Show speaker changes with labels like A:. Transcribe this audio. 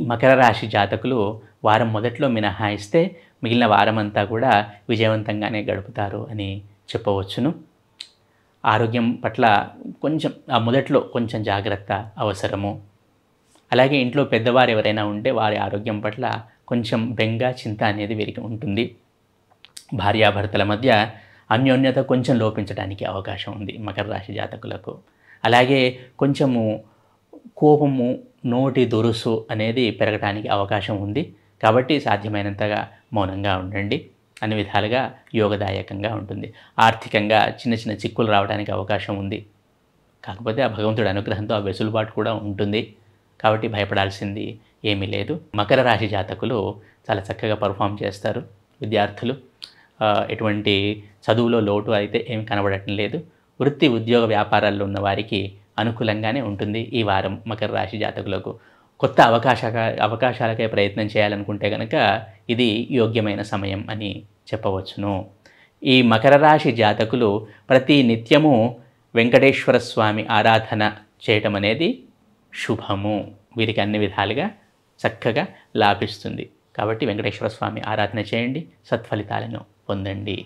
A: మకర రాశి జాతకులు వారం మొదట్లో మినహాయిస్తే మిగిలిన వారమంతా కూడా విజయవంతంగానే గడుపుతారు అని చెప్పవచ్చును. ఆరోగ్యం పట్ల కొంచెం మొదట్లో కొంచెం జాగ్రత్త అవసరము. అలాగే ఇంట్లో పెద్దవారు ఎవరైనా ఉంటే వారి ఆరోగ్యం పట్ల కొంచెం బెంగ, చింత అనేది వీరికి ఉంటుంది. భార్యాభర్తల మధ్య అన్యోన్యత కొంచెం లోపించడానికి అవకాశం ఉంది మకర రాశి జాతకులకు. అలాగే కొంచెము కోపము, నోటి దురుసు అనేది పెరగడానికి అవకాశం ఉంది. కాబట్టి సాధ్యమైనంతగా మౌనంగా ఉండండి. అన్ని విధాలుగా యోగదాయకంగా ఉంటుంది. ఆర్థికంగా చిన్న చిన్న చిక్కులు రావడానికి అవకాశం ఉంది. కాకపోతే ఆ భగవంతుడి అనుగ్రహంతో ఆ వెసులుబాటు కూడా ఉంటుంది. కాబట్టి భయపడాల్సింది ఏమీ లేదు. మకర రాశి జాతకులు చాలా చక్కగా పర్ఫామ్ చేస్తారు. విద్యార్థులు ఎటువంటి చదువులో లోటు అయితే ఏమి కనబడటం లేదు. వృత్తి, ఉద్యోగ, వ్యాపారాల్లో ఉన్న వారికి అనుకూలంగానే ఉంటుంది ఈ వారం మకర రాశి జాతకులకు. కొత్త అవకాశాలకై ప్రయత్నం చేయాలనుకుంటే కనుక ఇది యోగ్యమైన సమయం అని చెప్పవచ్చును. ఈ మకర రాశి జాతకులు ప్రతి నిత్యము వెంకటేశ్వర స్వామి ఆరాధన చేయటం అనేది శుభము. వీరికి అన్ని విధాలుగా చక్కగా లాభిస్తుంది. కాబట్టి వెంకటేశ్వర స్వామి ఆరాధన చేయండి, సత్ఫలితాలను పొందండి.